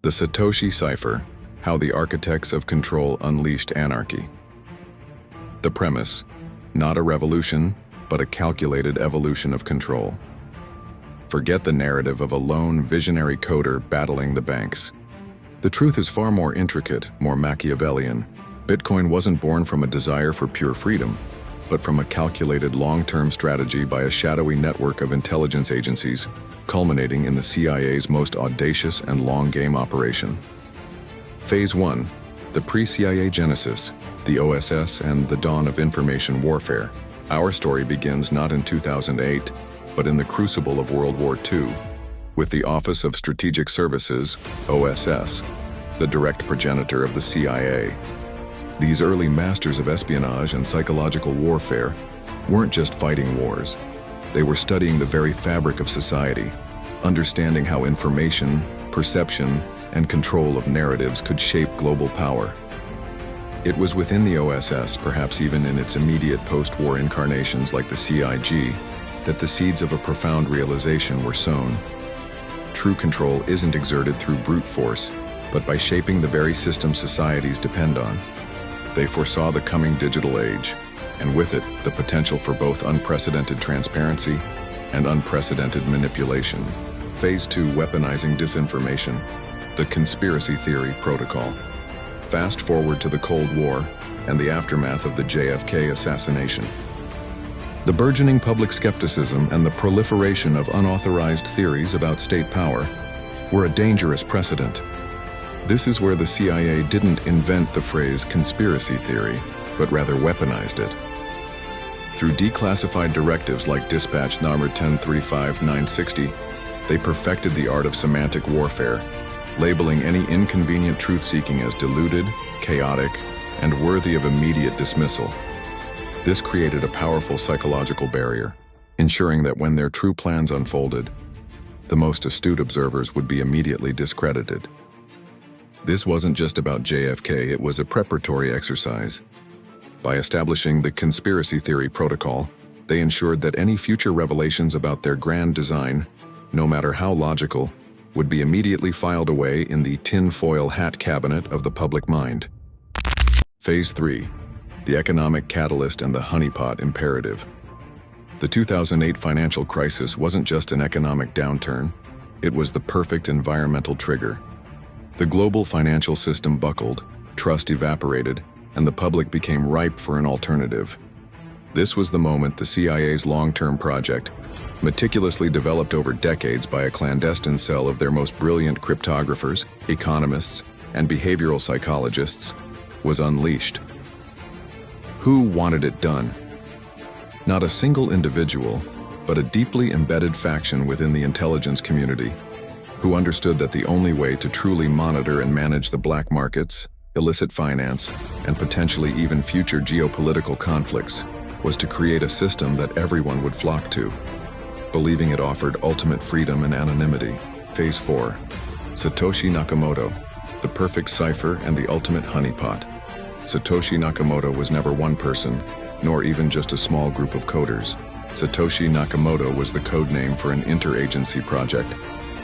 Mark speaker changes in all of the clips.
Speaker 1: The Satoshi Cipher, How the Architects of Control Unleashed Anarchy. The premise, not a revolution, but a calculated evolution of control. Forget the narrative of a lone, visionary coder battling the banks. The truth is far more intricate, more Machiavellian. Bitcoin wasn't born from a desire for pure freedom, but from a calculated long-term strategy by a shadowy network of intelligence agencies, culminating in the CIA's most audacious and long-game operation. Phase 1, the pre-CIA genesis, the OSS and the dawn of information warfare. Our story begins not in 2008, but in the crucible of World War II, with the Office of Strategic Services, OSS, the direct progenitor of the CIA. These early masters of espionage and psychological warfare weren't just fighting wars. They were studying the very fabric of society, understanding how information, perception, and control of narratives could shape global power. It was within the OSS, perhaps even in its immediate post-war incarnations like the CIG, that the seeds of a profound realization were sown. True control isn't exerted through brute force, but by shaping the very system societies depend on. They foresaw the coming digital age, and with it, the potential for both unprecedented transparency and unprecedented manipulation. Phase 2, weaponizing disinformation, the conspiracy theory protocol. Fast forward to the Cold War and the aftermath of the JFK assassination. The burgeoning public skepticism and the proliferation of unauthorized theories about state power were a dangerous precedent. This is where the CIA didn't invent the phrase conspiracy theory, but rather weaponized it. Through declassified directives like Dispatch Number 1035-960, they perfected the art of semantic warfare, labeling any inconvenient truth-seeking as deluded, chaotic, and worthy of immediate dismissal. This created a powerful psychological barrier, ensuring that when their true plans unfolded, the most astute observers would be immediately discredited. This wasn't just about JFK, it was a preparatory exercise. By establishing the conspiracy theory protocol, they ensured that any future revelations about their grand design, no matter how logical, would be immediately filed away in the tinfoil hat cabinet of the public mind. Phase 3, the economic catalyst and the honeypot imperative. The 2008 financial crisis wasn't just an economic downturn, it was the perfect environmental trigger. The global financial system buckled, trust evaporated, and the public became ripe for an alternative. This was the moment the CIA's long-term project, meticulously developed over decades by a clandestine cell of their most brilliant cryptographers, economists, and behavioral psychologists, was unleashed. Who wanted it done? Not a single individual, but a deeply embedded faction within the intelligence community, who understood that the only way to truly monitor and manage the black markets, illicit finance, and potentially even future geopolitical conflicts was to create a system that everyone would flock to, believing it offered ultimate freedom and anonymity. Phase 4, Satoshi Nakamoto, the perfect cipher and the ultimate honeypot. Satoshi Nakamoto was never one person, nor even just a small group of coders. Satoshi Nakamoto was the code name for an interagency project,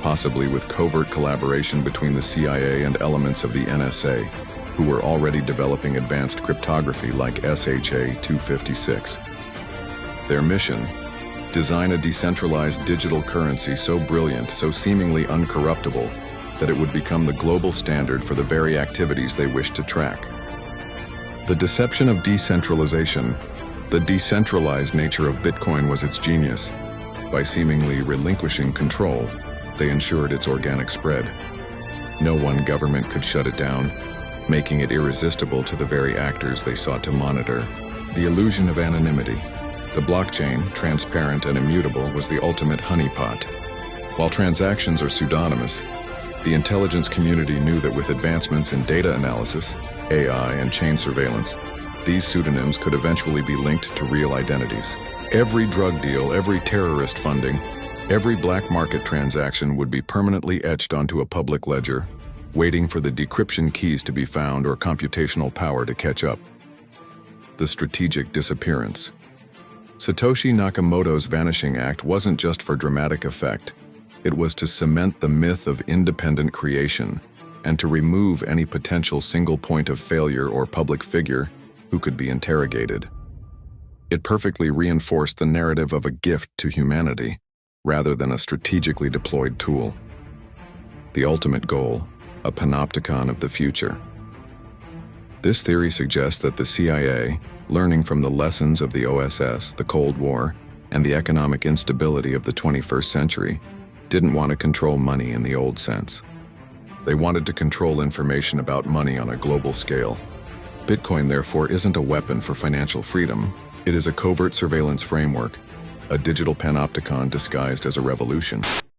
Speaker 1: possibly with covert collaboration between the CIA and elements of the NSA, who were already developing advanced cryptography like SHA-256. Their mission: design a decentralized digital currency so brilliant, so seemingly uncorruptible, that it would become the global standard for the very activities they wished to track. The deception of decentralization, the decentralized nature of Bitcoin was its genius. By seemingly relinquishing control, they ensured its organic spread. No one government could shut it down, making it irresistible to the very actors they sought to monitor. The illusion of anonymity. The blockchain, transparent and immutable, was the ultimate honeypot. While transactions are pseudonymous, the intelligence community knew that with advancements in data analysis, AI, and chain surveillance, these pseudonyms could eventually be linked to real identities. Every drug deal, every terrorist funding, every black market transaction would be permanently etched onto a public ledger, waiting for the decryption keys to be found or computational power to catch up. The strategic disappearance. Satoshi Nakamoto's vanishing act wasn't just for dramatic effect. It was to cement the myth of independent creation, and to remove any potential single point of failure or public figure who could be interrogated. It perfectly reinforced the narrative of a gift to humanity, rather than a strategically deployed tool. The ultimate goal, a panopticon of the future. This theory suggests that the CIA, learning from the lessons of the OSS, the Cold War, and the economic instability of the 21st century, didn't want to control money in the old sense. They wanted to control information about money on a global scale. Bitcoin, therefore, isn't a weapon for financial freedom. It is a covert surveillance framework, a digital panopticon disguised as a revolution.